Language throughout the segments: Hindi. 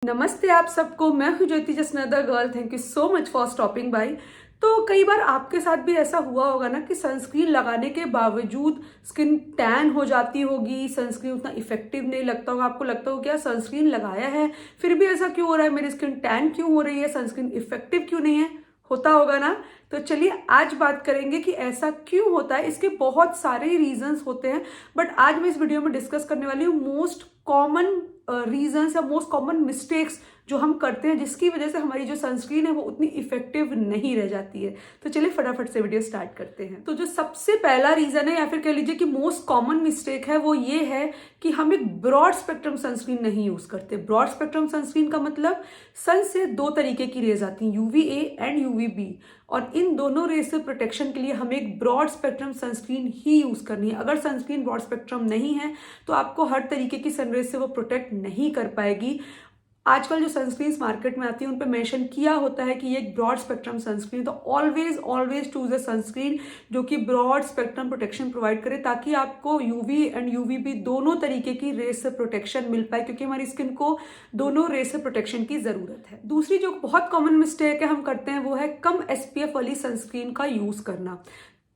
नमस्ते आप सबको। मैं हूं ज्योति जसनदर girl. Thank you so much for stopping bye. तो कई बार आपके साथ भी ऐसा हुआ होगा ना कि सनस्क्रीन लगाने के बावजूद स्किन टैन हो जाती होगी, सनस्क्रीन उतना इफेक्टिव नहीं लगता होगा, आपको लगता होगा क्या सनस्क्रीन लगाया है फिर भी ऐसा क्यों हो रहा है, मेरी स्किन टैन क्यों हो रही है, सनस्क्रीन इफेक्टिव क्यों नहीं है, होता होगा ना। तो चलिए आज बात करेंगे कि ऐसा क्यों होता है। इसके बहुत सारे रीजंस होते हैं, बट आज मैं इस वीडियो में डिस्कस करने वाली हूँ मोस्ट कॉमन रीजंस या मोस्ट कॉमन मिस्टेक्स जो हम करते हैं जिसकी वजह से हमारी जो सनस्क्रीन है वो उतनी इफेक्टिव नहीं रह जाती है। तो चलिए फटाफट से वीडियो स्टार्ट करते हैं। तो जो सबसे पहला रीजन है या फिर कह लीजिए कि मोस्ट कॉमन मिस्टेक है वो ये है कि हम एक ब्रॉड स्पेक्ट्रम सनस्क्रीन नहीं यूज करते। ब्रॉड स्पेक्ट्रम सनस्क्रीन का मतलब सन से दो तरीके की रेज आती हैं, यूवीए एंड यूवीबी, और इन दोनों रेज से प्रोटेक्शन के लिए हमें एक ब्रॉड स्पेक्ट्रम सनस्क्रीन ही यूज करनी है। अगर सनस्क्रीन ब्रॉड स्पेक्ट्रम नहीं है तो आपको हर तरीके की सनरेज से वो प्रोटेक्ट नहीं कर पाएगी। आजकल जो सनस्क्रीन मार्केट में आती है उन पे मेंशन किया होता है कि ये एक ब्रॉड स्पेक्ट्रम सनस्क्रीन, तो always always choose a sunscreen जो कि ब्रॉड स्पेक्ट्रम प्रोटेक्शन प्रोवाइड करे ताकि आपको यूवी एंड यूवीबी दोनों तरीके की रेस से प्रोटेक्शन मिल पाए, क्योंकि हमारी स्किन को दोनों रेस से प्रोटेक्शन की जरूरत है। दूसरी जो बहुत कॉमन मिस्टेक है हम करते हैं वो है कम एसपीएफ वाली सनस्क्रीन का यूज करना।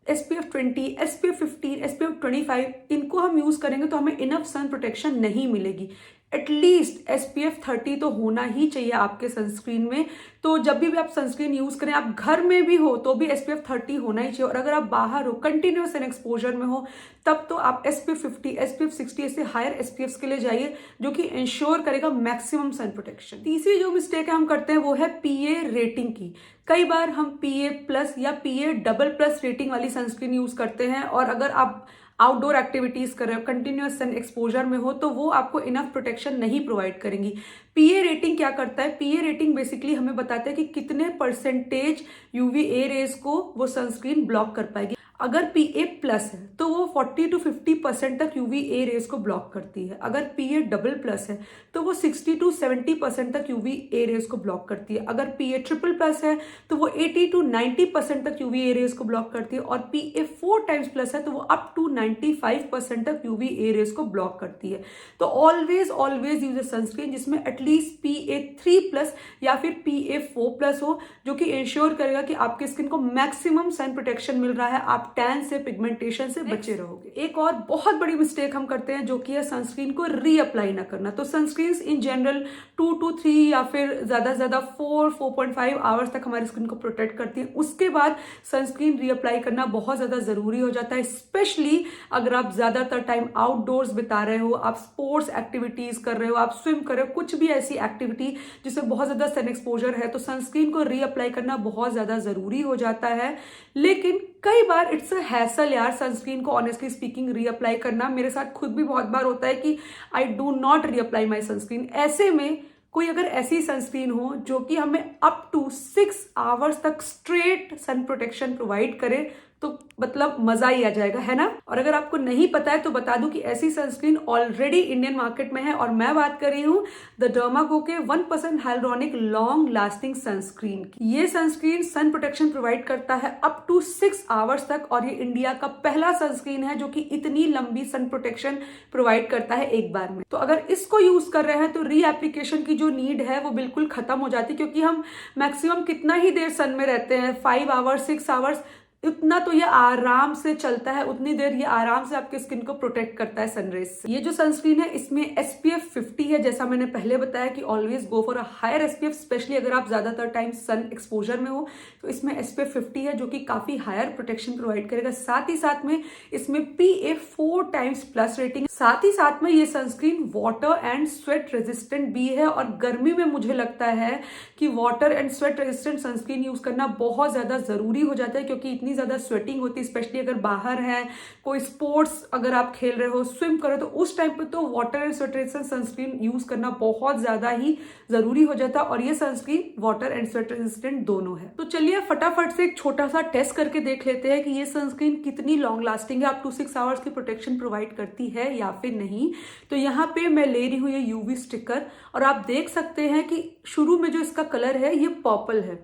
SPF 20, SPF 15, SPF 25 इनको हम यूज करेंगे तो हमें इनफ सन प्रोटेक्शन नहीं मिलेगी। एटलीस्ट SPF 30 तो होना ही चाहिए आपके सनस्क्रीन में। तो जब भी आप सनस्क्रीन यूज करें, आप घर में भी हो तो भी SPF 30 होना ही चाहिए, और अगर आप बाहर हो कंटिन्यूस सन एक्सपोजर में हो तब तो आप SPF 50, SPF 60 ऐसे हायर SPF के लिए जाइए जो कि इंश्योर करेगा मैक्सिमम सन प्रोटेक्शन। तीसरी जो मिस्टेक हम करते हैं वो है PA रेटिंग की। कई बार हम PA+ या PA++ रेटिंग वाली सनस्क्रीन यूज करते हैं, और अगर आप आउटडोर एक्टिविटीज कर रहे हो, कंटिन्यूस सन एक्सपोजर में हो, तो वो आपको इनफ प्रोटेक्शन नहीं प्रोवाइड करेंगी। पीए रेटिंग क्या करता है? पीए रेटिंग बेसिकली हमें बताता है कि कितने परसेंटेज यूवीए रेज को वो सनस्क्रीन ब्लॉक कर पाएगी। अगर PA+ है तो वो 40 to 50% तक यूवीए रेज को ब्लॉक करती है। अगर PA++ है तो वो 60 to 70% तक यूवीए रेज को ब्लॉक करती है। अगर PA++ है तो वो 80 to 90% तक यूवीए रेज को ब्लॉक करती है, और PA4+ है तो वो अप टू 95% तक यूवीए रेज को ब्लॉक करती है। तो always always use a sunscreen जिसमें एटलीस्ट PA3+ या फिर PA4+ हो, जो कि इंश्योर करेगा कि आपकी स्किन को मैक्सिमम सन प्रोटेक्शन मिल रहा है, आप टैन से, पिगमेंटेशन से बचे रहोगे। एक और बहुत बड़ी मिस्टेक हम करते हैं जो कि है सनस्क्रीन को रीअप्लाई ना करना। तो सनस्क्रीन इन जनरल 2 to 3 या फिर ज्यादा से ज्यादा 4.5 आवर्स तक हमारी स्किन को प्रोटेक्ट करती है। उसके बाद सनस्क्रीन रीअप्लाई करना बहुत ज्यादा जरूरी हो जाता है, स्पेशली अगर आप ज्यादातर टाइम आउटडोर्स बिता रहे हो, आप स्पोर्ट्स एक्टिविटीज कर रहे हो, आप स्विम कर रहे हो, कुछ भी ऐसी एक्टिविटी जिसमें बहुत ज्यादा सन एक्सपोजर है, तो सनस्क्रीन को रीअप्लाई करना बहुत ज्यादा जरूरी हो जाता है। लेकिन कई बार इट्स अ हैसल यार सनस्क्रीन को ऑनेस्टली स्पीकिंग रीअप्लाई करना। मेरे साथ खुद भी बहुत बार होता है कि I do not reapply my sunscreen. ऐसे में कोई अगर ऐसी सनस्क्रीन हो जो कि हमें अप टू 6 आवर्स तक स्ट्रेट सन प्रोटेक्शन प्रोवाइड करे तो मतलब मजा ही आ जाएगा, है ना। और अगर आपको नहीं पता है तो बता दूं कि ऐसी सनस्क्रीन ऑलरेडी इंडियन मार्केट में है, और मैं बात कर रही हूं द डर्माको के 1% हाइल्यूरोनिक लॉन्ग लास्टिंग सनस्क्रीन की। ये सनस्क्रीन सन प्रोटेक्शन प्रोवाइड करता है अप टू 6 आवर्स तक, और ये इंडिया का पहला सनस्क्रीन है जो कि इतनी लंबी सन प्रोटेक्शन प्रोवाइड करता है एक बार में। तो अगर इसको यूज कर रहे हैं तो रीएप्लीकेशन की जो नीड है वो बिल्कुल खत्म हो जाती है, क्योंकि हम मैक्सिमम कितना ही देर सन में रहते हैं, 5 आवर्स 6 आवर्स, उतना तो ये आराम से चलता है, उतनी देर ये आराम से आपकी स्किन को प्रोटेक्ट करता है सनरेज से। ये जो सनस्क्रीन है इसमें SPF 50 है, जैसा मैंने पहले बताया कि always go for a higher SPF, specially अगर आप ज्यादातर टाइम सन एक्सपोजर में हो तो इसमें SPF 50 है जो कि काफी हायर प्रोटेक्शन प्रोवाइड करेगा। साथ ही साथ में इसमें PA4+ रेटिंग, साथ ही साथ में ये sunscreen water and sweat resistant भी है, और गर्मी में मुझे लगता है कि water and sweat resistant sunscreen use करना बहुत ज्यादा जरूरी हो जाता है, क्योंकि इतनी ज्यादा स्वेटिंग होती है, स्पेशली अगर बाहर है, कोई स्पोर्ट्स अगर आप खेल रहे हो, स्विम कर रहे हो, तो उस टाइम पे तो water and sweat resistant sunscreen use करना बहुत ज्यादा ही जरूरी हो जाता है, और ये sunscreen water and sweat resistant दोनों है। तो चलिए फटाफट से एक छोटा सा टेस्ट करके देख लेते हैं कि ये सनस्क्रीन कितनी लॉन्ग लास्टिंग है, अप टू 6 आवर्स की प्रोटेक्शन प्रोवाइड करती है या फिर नहीं। तो यहाँ पे मैं ले रही हूँ ये यूवी स्टिकर, और आप देख सकते हैं कि शुरू में जो इसका कलर है ये पर्पल है।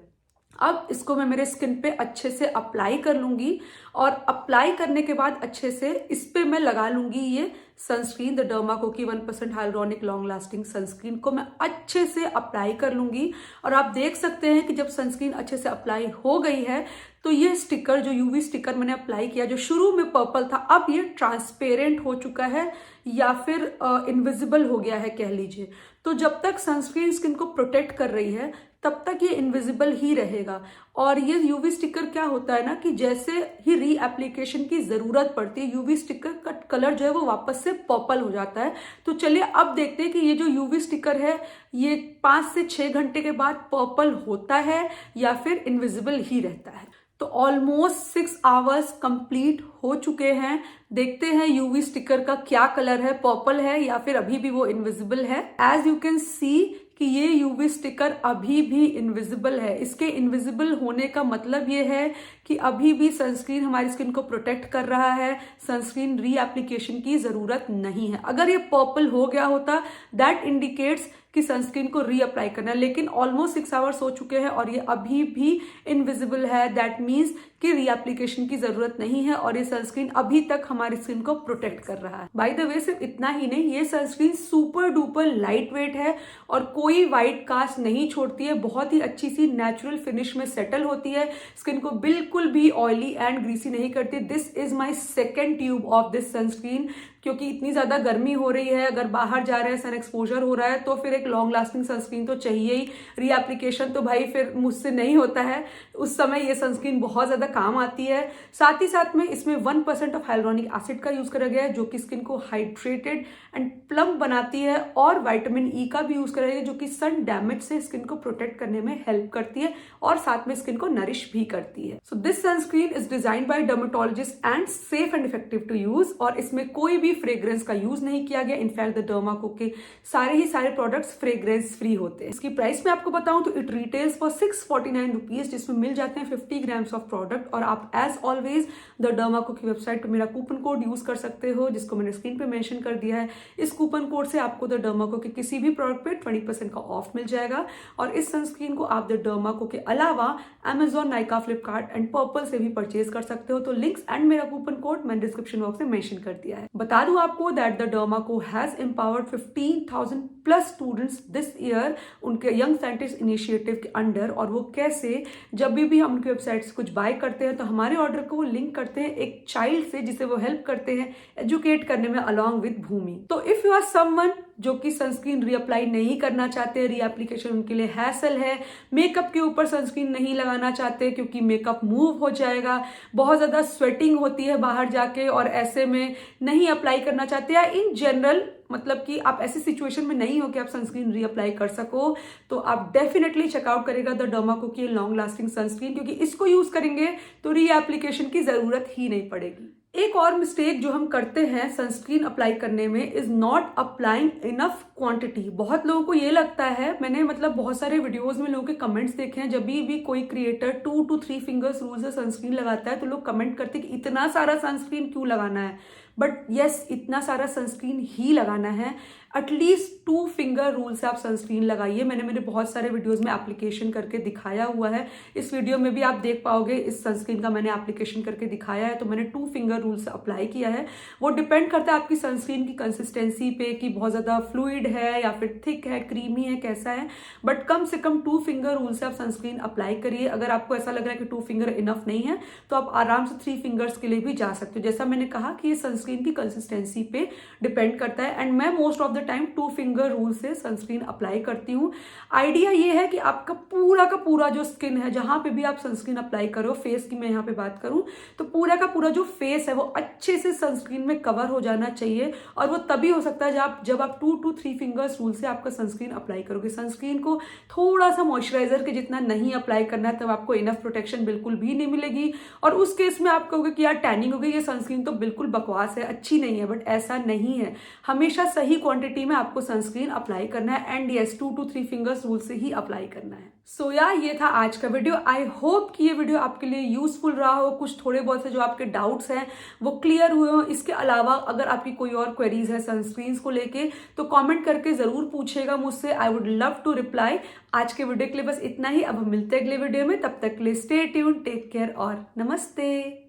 अब इसको मैं मेरे स्किन पे अच्छे से अप्लाई कर लूंगी, और अप्लाई करने के बाद अच्छे से इस पे मैं लगा लूंगी ये सनस्क्रीन, द डर्माको की 1% हाइलुरोनिक लॉन्ग लास्टिंग सनस्क्रीन को मैं अच्छे से अप्लाई कर लूंगी। और आप देख सकते हैं कि जब सनस्क्रीन अच्छे से अप्लाई हो गई है तो ये स्टिकर, जो यूवी स्टिकर मैंने अप्लाई किया, जो शुरू में पर्पल था, अब ये ट्रांसपेरेंट हो चुका है या फिर इनविजिबल हो गया है कह लीजिए। तो जब तक सनस्क्रीन स्किन को प्रोटेक्ट कर रही है तब तक ये इनविजिबल ही रहेगा। और ये यूवी स्टिकर क्या होता है ना कि जैसे ही री एप्लीकेशन की जरूरत पड़ती है यूवी स्टिकर का कलर जो है वो वापस से पर्पल हो जाता है। तो चलिए अब देखते हैं कि ये जो यूवी स्टिकर है ये 5 से 6 घंटे के बाद पर्पल होता है या फिर इनविजिबल ही रहता है। तो ऑलमोस्ट 6 आवर्स कंप्लीट हो चुके हैं। देखते हैं यूवी स्टिकर का क्या कलर है, पर्पल है या फिर अभी भी वो इनविजिबल है। एज यू कैन सी कि ये यूवी स्टिकर अभी भी इनविजिबल है। इसके इनविजिबल होने का मतलब ये है कि अभी भी सनस्क्रीन हमारी स्किन को प्रोटेक्ट कर रहा है, सनस्क्रीन री एप्लीकेशन की जरूरत नहीं है। अगर ये पर्पल हो गया होता दैट इंडिकेट्स कि सनस्क्रीन को री अप्लाई करना है, लेकिन ऑलमोस्ट 6 आवर्स हो चुके हैं और ये अभी भी इनविजिबल है। दैट मीन्स कि री एप्लीकेशन की जरूरत नहीं है और ये सनस्क्रीन अभी तक हमारी स्किन को प्रोटेक्ट कर रहा है। बाय द वे सिर्फ इतना ही नहीं, ये sunscreen super duper light weight है और कोई व्हाइट कास्ट नहीं छोड़ती है। बहुत ही अच्छी सी नेचुरल फिनिश में सेटल होती है, स्किन को बिल्कुल भी ऑयली एंड ग्रीसी नहीं करती। This is my second tube of this sunscreen, क्योंकि इतनी ज्यादा गर्मी हो रही है, अगर बाहर जा रहे हैं, सन एक्सपोजर हो रहा है, तो फिर एक लॉन्ग लास्टिंग सनस्क्रीन तो चाहिए ही। री एप्लीकेशन तो भाई फिर मुझसे नहीं होता है, उस समय ये सनस्क्रीन बहुत ज्यादा काम आती है। साथ ही साथ में इसमें 1% ऑफ हाइलुरोनिक एसिड का यूज करा गया है जो कि स्किन को हाइड्रेटेड एंड प्लम्प बनाती है, और विटामिन ई का भी यूज करा गया है जो कि सन डैमेज से स्किन को प्रोटेक्ट करने में हेल्प करती है और साथ में स्किन को नरिश भी करती है। So this sunscreen is designed by dermatologist and safe and effective to use, और इसमें कोई भी फ्रेग्रेंस का यूज नहीं किया गया। इनफैक्ट द डर्माको के सारे प्रोडक्ट्स फ्रेग्रेंस फ्री होते हैं। इसकी प्राइस में आपको बताऊं तो इट रिटेल्स फॉर 649 रुपीज, जिसमें मिल जाते हैं 50 ग्राम्स ऑफ प्रोडक्ट। और आप एज ऑलवेज द डर्माको की वेबसाइट पर मेरा कूपन कोड यूज कर सकते हो जिसको मैंने स्क्रीन पे मेंशन कर दिया है। इस कूपन कोड से आपको द डर्माको के किसी भी प्रोडक्ट पे 20% का ऑफ मिल जाएगा। और इस सनस्क्रीन को आप द डर्माको के अलावा Amazon, नाइका, फ्लिपकार्ट एंड पर्पल से भी परचेज कर सकते हो। तो लिंक्स एंड मेरा कूपन कोड मैंने डिस्क्रिप्शन बॉक्स में मेंशन कर दिया है। बता दूं आपको that the Derma Co has empowered 15,000 plus students this year उनके यंग साइंटिस्ट इनिशिएटिव के अंडर। और वो कैसे, जब भी हम उनकी वेबसाइट से कुछ बाय करते हैं तो हमारे ऑर्डर को वो लिंक करते हैं एक चाइल्ड से, जिसे वो हेल्प करते हैं एजुकेट करने में अलॉन्ग विद भूमि। तो इफ यू आर समवन जो कि सनस्क्रीन रीअप्लाई नहीं करना चाहते, री एप्लीकेशन उनके लिए हैसल है, मेकअप के ऊपर सनस्क्रीन नहीं लगाना चाहते क्योंकि मेकअप मूव हो जाएगा, बहुत ज्यादा स्वेटिंग होती है बाहर जाके और ऐसे में नहीं अप्लाई करना चाहते, या इन जनरल मतलब कि आप ऐसी सिचुएशन में नहीं हो कि आप सनस्क्रीन रीअप्लाई कर सको, तो आप डेफिनेटली चेकआउट करेगा द डर्माको की लॉन्ग लास्टिंग सनस्क्रीन, क्योंकि इसको यूज करेंगे तो री एप्लीकेशन की जरूरत ही नहीं पड़ेगी। एक और मिस्टेक जो हम करते हैं सनस्क्रीन अप्लाई करने में is not applying enough quantity. बहुत लोगों को ये लगता है, मैंने मतलब बहुत सारे वीडियोस में लोगों के कमेंट्स देखे हैं, जब भी कोई क्रिएटर 2 to 3 फिंगर्स रूल से सनस्क्रीन लगाता है तो लोग कमेंट करते हैं कि इतना सारा सनस्क्रीन क्यों लगाना है। बट यस, इतना सारा सनस्क्रीन ही लगाना है। एटलीस्ट 2 फिंगर रूल से आप सनस्क्रीन लगाइए। मैंने मेरे बहुत सारे वीडियोस में एप्लीकेशन करके दिखाया हुआ है। इस वीडियो में भी आप देख पाओगे, इस सनस्क्रीन का मैंने एप्लीकेशन करके दिखाया है। तो मैंने 2 फिंगर रूल से अप्लाई किया है। वो डिपेंड करता है आपकी सनस्क्रीन की कंसिस्टेंसी पे कि बहुत ज्यादा फ्लूइड है या फिर थिक है, क्रीमी है, कैसा है। बट कम से कम 2 फिंगर रूल से आप सनस्क्रीन अप्लाई करिए। अगर आपको ऐसा लग रहा है कि 2 फिंगर इनफ नहीं है तो आप आराम से 3 फिंगर्स के लिए भी जा सकते हो। जैसा मैंने कहा कि ये सनस्क्रीन की कंसिस्टेंसी पे डिपेंड करता है, एंड मैं most of the time 2 finger rule से सनस्क्रीन अप्लाई करती हूँ। आइडिया ये है कि आपका पूरा का पूरा जो स्किन है, जहां पे भी आप सनस्क्रीन अप्लाई करो, फेस की मैं यहाँ पे बात करूं तो पूरा का पूरा जो फेस है वो अच्छे से सनस्क्रीन में कवर हो जाना चाहिए। और वो तभी हो सकता है जब आप 2 to 3 फिंगर्स रूल से आपका सनस्क्रीन अप्लाई करोगे। सनस्क्रीन को थोड़ा सा मॉइस्चराइजर के जितना नहीं अप्लाई करना है, तब आपको इनफ प्रोटेक्शन बिल्कुल भी नहीं मिलेगी। और उस केस में आप कहोगे कि यार टैनिंग हो गई, ये सनस्क्रीन तो बिल्कुल बकवास है, अच्छी नहीं है। बट ऐसा नहीं है, हमेशा सही क्वांटिटी में आपको सनस्क्रीन अप्लाई करना है, and yes 2 to 3 fingers rule से ही अप्लाई करना है। सो ये था आज का वीडियो। आई होप कि ये वीडियो आपके लिए यूजफुल रहा हो, कुछ थोड़े बहुत से जो आपके डाउट्स हैं वो क्लियर हुए हो। इसके अलावा अगर आपकी कोई और क्वेरीज है सनस्क्रीन को लेके तो कमेंट करके जरूर पूछेगा मुझसे, I would love to reply. आज के वीडियो के लिए बस इतना ही। अब हम मिलते हैं अगले वीडियो में, तब तक के लिए स्टे ट्यून्ड, टेक केयर और नमस्ते।